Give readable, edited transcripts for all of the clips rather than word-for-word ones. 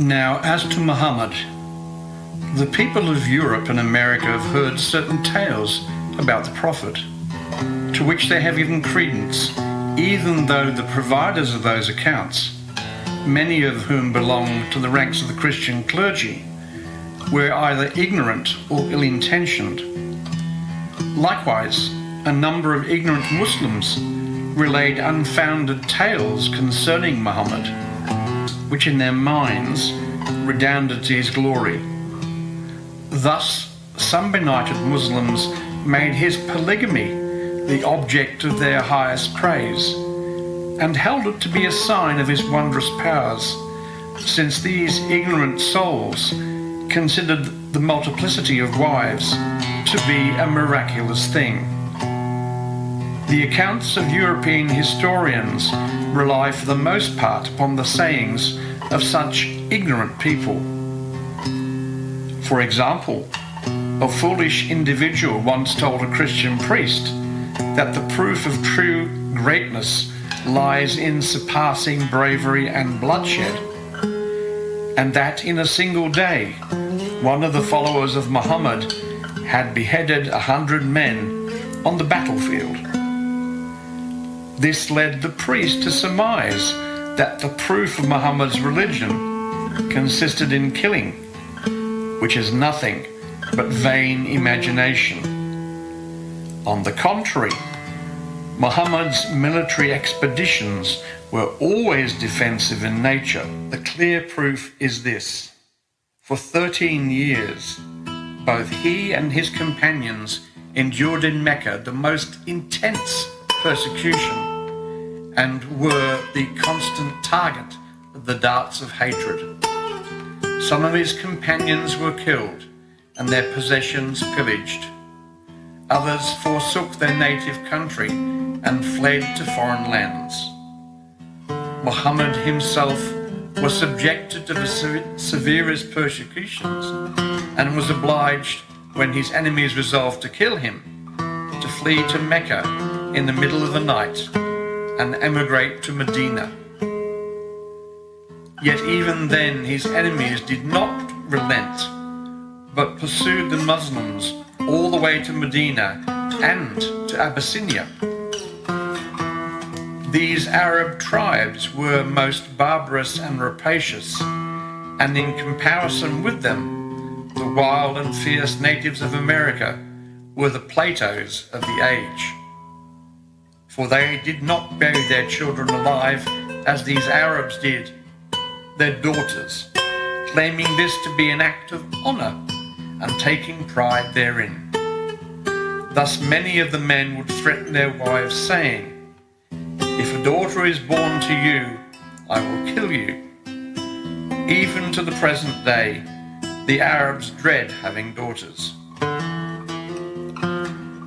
Now, as to Muhammad, the people of Europe and America have heard certain tales about the Prophet, to which they have given credence, even though the providers of those accounts, many of whom belong to the ranks of the Christian clergy, were either ignorant or ill-intentioned. Likewise, a number of ignorant Muslims relayed unfounded tales concerning Muhammad, which in their minds redounded to his glory. Thus, some benighted Muslims made his polygamy the object of their highest praise, and held it to be a sign of his wondrous powers, since these ignorant souls considered the multiplicity of wives to be a miraculous thing. The accounts of European historians rely for the most part upon the sayings of such ignorant people. For example, a foolish individual once told a Christian priest that the proof of true greatness lies in surpassing bravery and bloodshed, and that in a single day one of the followers of Mohammed had beheaded 100 men on the battlefield. This led the priest to surmise that the proof of Muhammad's religion consisted in killing, which is nothing but vain imagination. On the contrary, Muhammad's military expeditions were always defensive in nature. The clear proof is this. For 13 years, both he and his companions endured in Mecca the most intense persecution and were the constant target of the darts of hatred. Some of his companions were killed and their possessions pillaged. Others forsook their native country and fled to foreign lands. Muhammad himself was subjected to the severest persecutions and was obliged, when his enemies resolved to kill him, to flee to Mecca in the middle of the night and emigrate to Medina. Yet even then his enemies did not relent, but pursued the Muslims all the way to Medina and to Abyssinia. These Arab tribes were most barbarous and rapacious, and in comparison with them, the wild and fierce natives of America were the Platos of the age. For they did not bury their children alive as these Arabs did, their daughters, claiming this to be an act of honor and taking pride therein. Thus many of the men would threaten their wives, saying, "If a daughter is born to you, I will kill you." Even to the present day, the Arabs dread having daughters.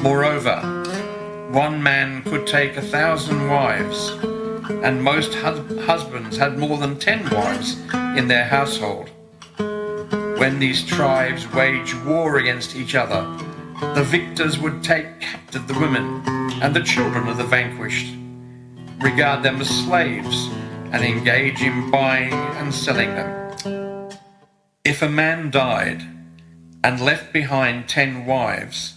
Moreover, one man could take 1,000 wives, and most husbands had more than 10 wives in their household. When these tribes waged war against each other, the victors would take captive the women and the children of the vanquished, regard them as slaves, and engage in buying and selling them. If a man died and left behind 10 wives,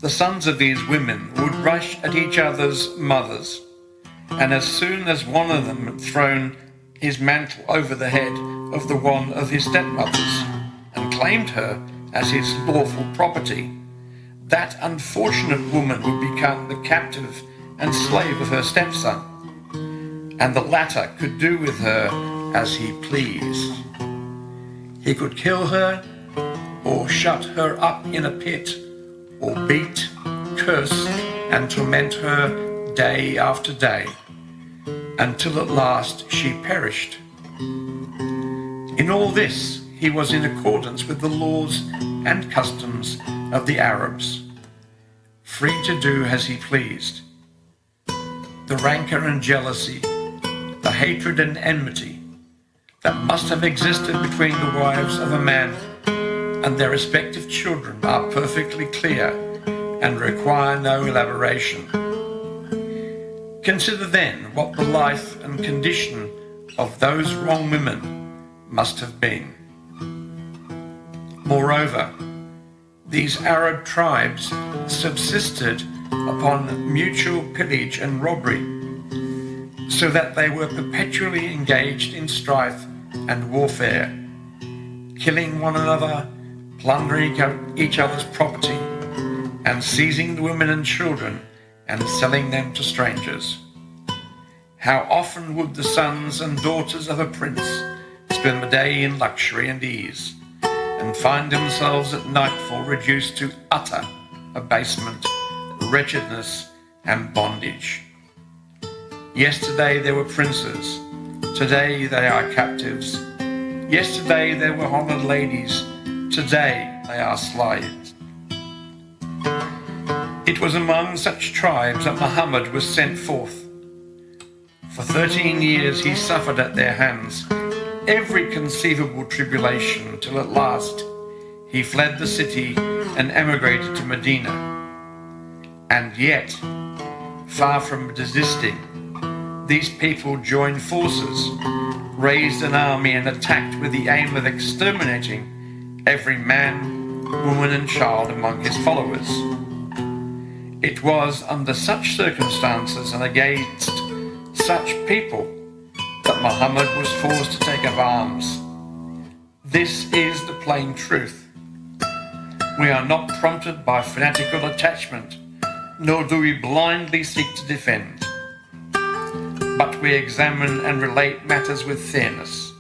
the sons of these women would rush at each other's mothers, and as soon as one of them had thrown his mantle over the head of the one of his stepmothers and claimed her as his lawful property, that unfortunate woman would become the captive and slave of her stepson, and the latter could do with her as he pleased. He could kill her, or shut her up in a pit, or beat, curse, and torment her day after day, until at last she perished. In all this, he was in accordance with the laws and customs of the Arabs, free to do as he pleased. The rancor and jealousy, the hatred and enmity that must have existed between the wives of a man and their respective children are perfectly clear and require no elaboration. Consider then what the life and condition of those wrong women must have been. Moreover, these Arab tribes subsisted upon mutual pillage and robbery, so that they were perpetually engaged in strife and warfare, killing one another, plundering each other's property, and seizing the women and children and selling them to strangers. How often would the sons and daughters of a prince spend the day in luxury and ease, and find themselves at nightfall reduced to utter abasement, wretchedness, and bondage. Yesterday they were princes, today they are captives. Yesterday they were honoured ladies, today they are slaves. It was among such tribes that Mohammed was sent forth. For 13 years he suffered at their hands every conceivable tribulation, till at last he fled the city and emigrated to Medina. And yet, far from desisting, these people joined forces, raised an army, and attacked with the aim of exterminating every man, woman, and child among his followers. It was under such circumstances and against such people that Mohammed was forced to take up arms. This is the plain truth. We are not prompted by fanatical attachment, nor do we blindly seek to defend, but we examine and relate matters with fairness.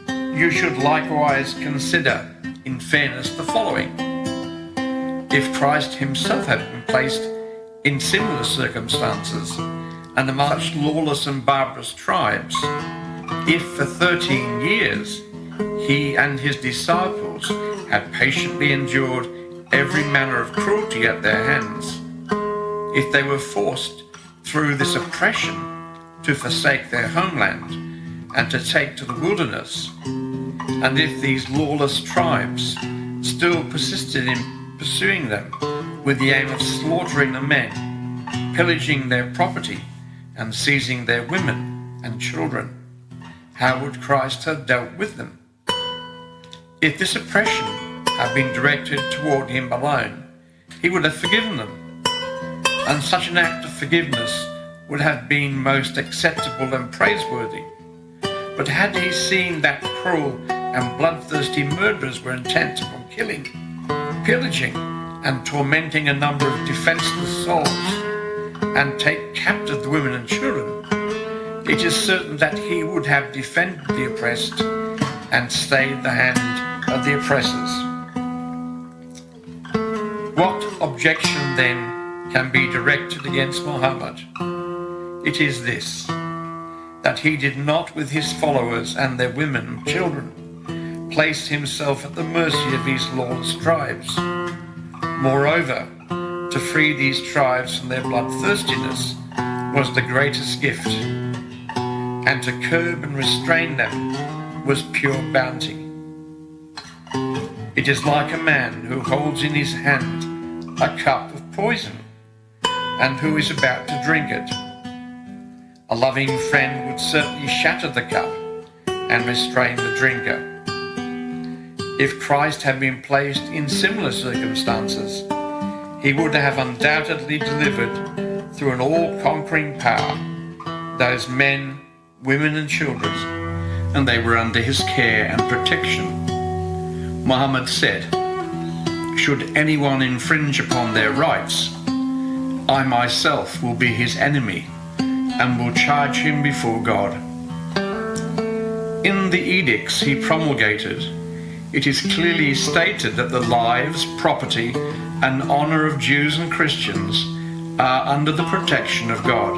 You should likewise consider, in fairness, the following. If Christ himself had been placed in similar circumstances, and among such lawless and barbarous tribes, if for 13 years he and his disciples had patiently endured every manner of cruelty at their hands, if they were forced through this oppression to forsake their homeland and to take to the wilderness, and if these lawless tribes still persisted in pursuing them with the aim of slaughtering the men, pillaging their property, and seizing their women and children, how would Christ have dealt with them? If this oppression had been directed toward him alone, he would have forgiven them, and such an act of forgiveness would have been most acceptable and praiseworthy. But had he seen that cruel and bloodthirsty murderers were intent upon killing, pillaging, and tormenting a number of defenseless souls, and take captive the women and children, it is certain that he would have defended the oppressed and stayed the hand of the oppressors. What objection then can be directed against Mohammed? It is this, that he did not with his followers and their women and children place himself at the mercy of these lawless tribes. Moreover, to free these tribes from their bloodthirstiness was the greatest gift, and to curb and restrain them was pure bounty. It is like a man who holds in his hand a cup of poison and who is about to drink it. A loving friend would certainly shatter the cup and restrain the drinker. If Christ had been placed in similar circumstances, he would have undoubtedly delivered through an all-conquering power those men, women and children, and they were under his care and protection. Mohammed said, "Should anyone infringe upon their rights, I myself will be his enemy and will charge him before God." In the edicts he promulgated, it is clearly stated that the lives, property, and honour of Jews and Christians are under the protection of God.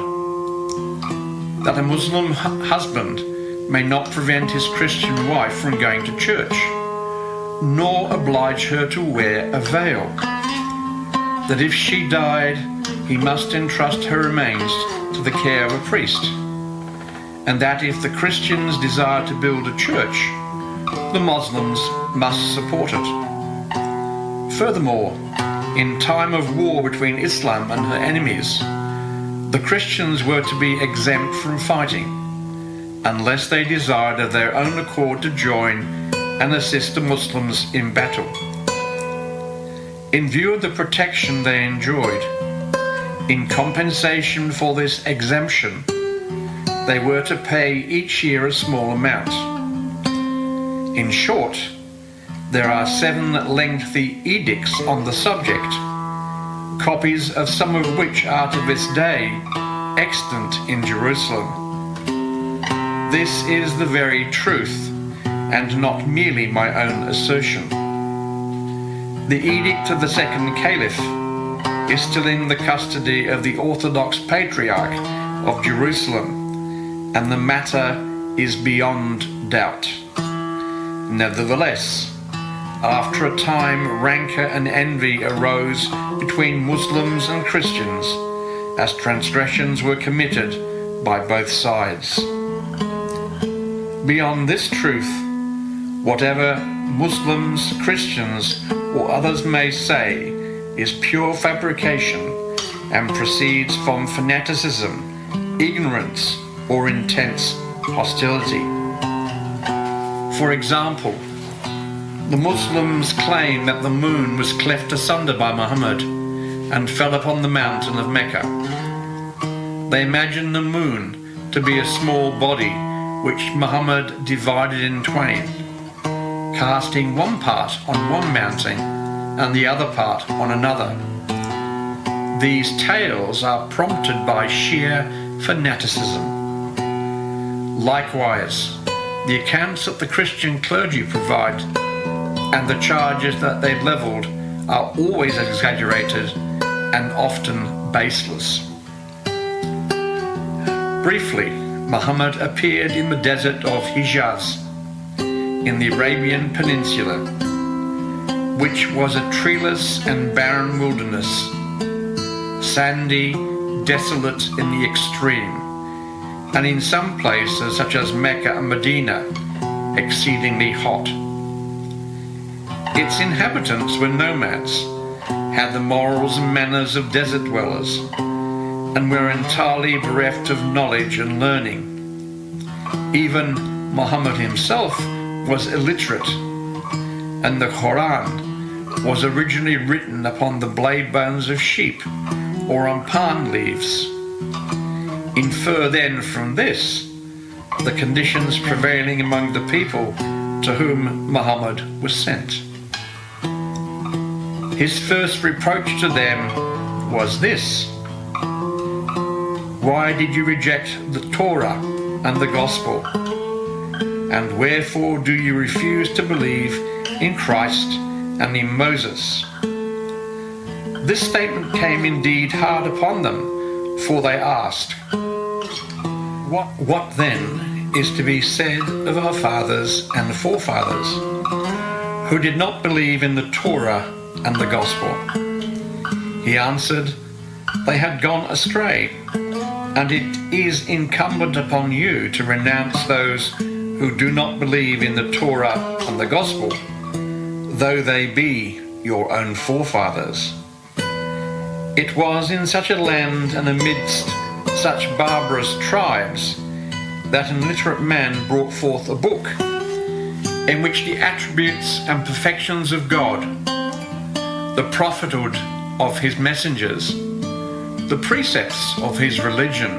That a Muslim husband may not prevent his Christian wife from going to church, nor oblige her to wear a veil. That if she died, he must entrust her remains to the care of a priest. And that if the Christians desire to build a church, the Muslims must support it. Furthermore, in time of war between Islam and her enemies, the Christians were to be exempt from fighting, unless they desired of their own accord to join and assist the Muslims in battle. In view of the protection they enjoyed, in compensation for this exemption, they were to pay each year a small amount. In short, there are 7 lengthy edicts on the subject, copies of some of which are to this day extant in Jerusalem. This is the very truth, and not merely my own assertion. The edict of the second caliph is still in the custody of the Orthodox Patriarch of Jerusalem, and the matter is beyond doubt. Nevertheless, after a time, rancor and envy arose between Muslims and Christians, as transgressions were committed by both sides. Beyond this truth, whatever Muslims, Christians, or others may say is pure fabrication and proceeds from fanaticism, ignorance, or intense hostility. For example, the Muslims claim that the moon was cleft asunder by Muhammad and fell upon the mountain of Mecca. They imagine the moon to be a small body which Muhammad divided in twain, casting one part on one mountain and the other part on another. These tales are prompted by sheer fanaticism. Likewise, the accounts that the Christian clergy provide and the charges that they've levelled are always exaggerated and often baseless. Briefly, Muhammad appeared in the desert of Hijaz, in the Arabian Peninsula, which was a treeless and barren wilderness, sandy, desolate in the extreme, and in some places, such as Mecca and Medina, exceedingly hot. Its inhabitants were nomads, had the morals and manners of desert dwellers, and were entirely bereft of knowledge and learning. Even Muhammad himself was illiterate, and the Quran was originally written upon the blade bones of sheep or on palm leaves. Infer then from this the conditions prevailing among the people to whom Muhammad was sent. His first reproach to them was this: why did you reject the Torah and the Gospel? And wherefore do you refuse to believe in Christ and in Moses? This statement came indeed hard upon them, for they asked, What then is to be said of our fathers and forefathers, who did not believe in the Torah and the Gospel? He answered, they had gone astray, and it is incumbent upon you to renounce those who do not believe in the Torah and the Gospel, though they be your own forefathers. It was in such a land and amidst such barbarous tribes that an illiterate man brought forth a book in which the attributes and perfections of God, the prophethood of his messengers, the precepts of his religion,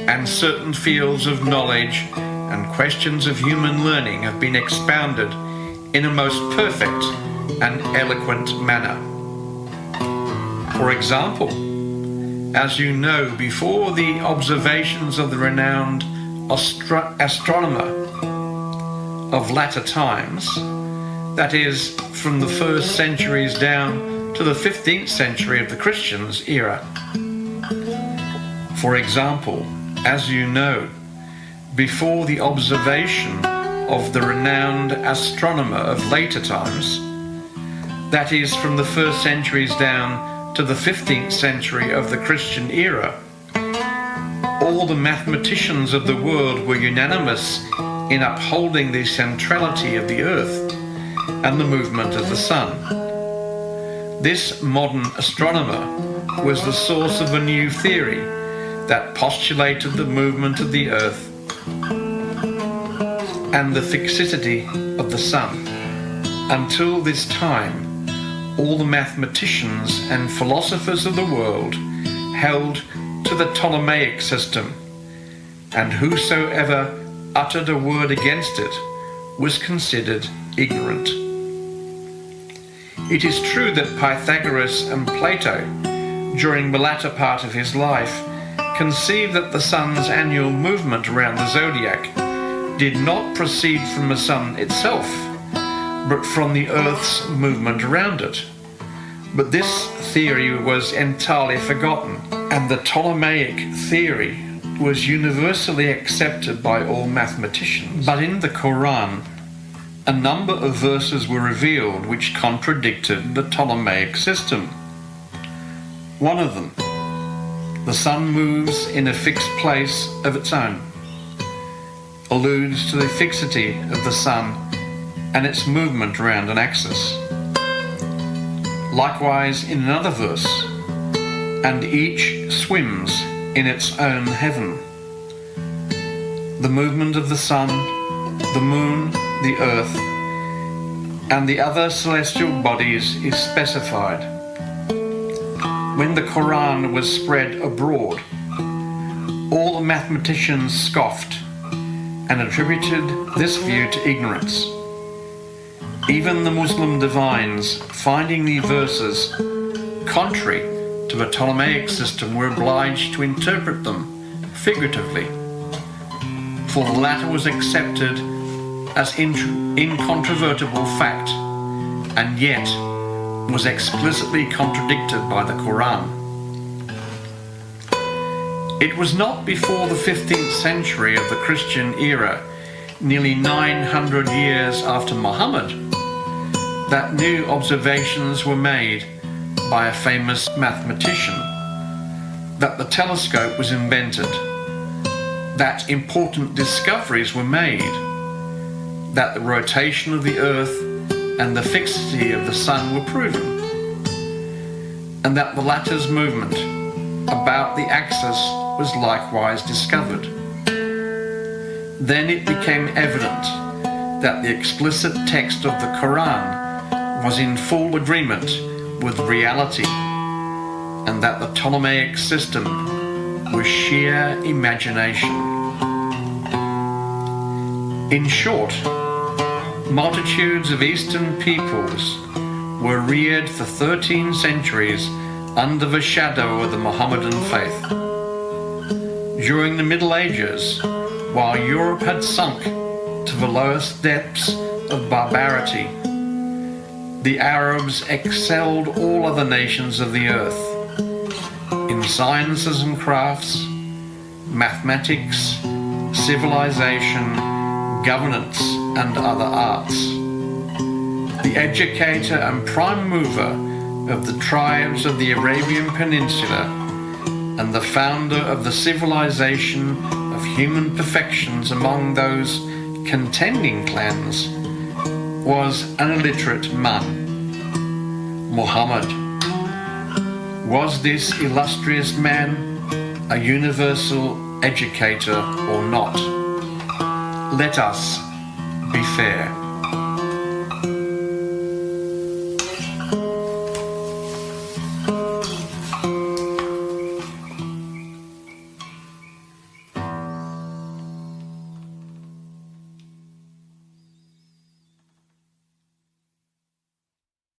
and certain fields of knowledge and questions of human learning have been expounded in a most perfect and eloquent manner. For example, as you know, before the observations of the renowned astronomer of latter times, that is, from the 1st centuries down to the 15th century of the Christians' era. For example, as you know, before the observation of the renowned astronomer of later times, that is, from the 1st centuries down to the 15th century of the Christian era, all the mathematicians of the world were unanimous in upholding the centrality of the earth and the movement of the sun. This modern astronomer was the source of a new theory that postulated the movement of the earth and the fixity of the sun. Until this time, all the mathematicians and philosophers of the world held to the Ptolemaic system, and whosoever uttered a word against it was considered ignorant. It is true that Pythagoras and Plato, during the latter part of his life, conceived that the sun's annual movement around the zodiac did not proceed from the sun itself, but from the Earth's movement around it. But this theory was entirely forgotten, and the Ptolemaic theory was universally accepted by all mathematicians. But in the Quran, a number of verses were revealed which contradicted the Ptolemaic system. One of them, the sun moves in a fixed place of its own, alludes to the fixity of the sun and its movement around an axis. Likewise in another verse, and each swims in its own heaven. The movement of the sun, the moon, the earth, and the other celestial bodies is specified. When the Quran was spread abroad, all the mathematicians scoffed and attributed this view to ignorance. Even the Muslim divines, finding the verses contrary to the Ptolemaic system, were obliged to interpret them figuratively, for the latter was accepted as incontrovertible fact, and yet was explicitly contradicted by the Quran. It was not before the 15th century of the Christian era, nearly 900 years after Mohammed, that new observations were made by a famous mathematician, that the telescope was invented, that important discoveries were made, that the rotation of the earth and the fixity of the sun were proven, and that the latter's movement about the axis was likewise discovered. Then it became evident that the explicit text of the Quran was in full agreement with reality, and that the Ptolemaic system was sheer imagination. In short, multitudes of Eastern peoples were reared for 13 centuries under the shadow of the Mohammedan faith. During the Middle Ages, while Europe had sunk to the lowest depths of barbarity, the Arabs excelled all other nations of the earth in sciences and crafts, mathematics, civilization, governance, and other arts. The educator and prime mover of the tribes of the Arabian Peninsula and the founder of the civilization of human perfections among those contending clans was an illiterate man, Mohammed. Was this illustrious man a universal educator or not? Let us be fair.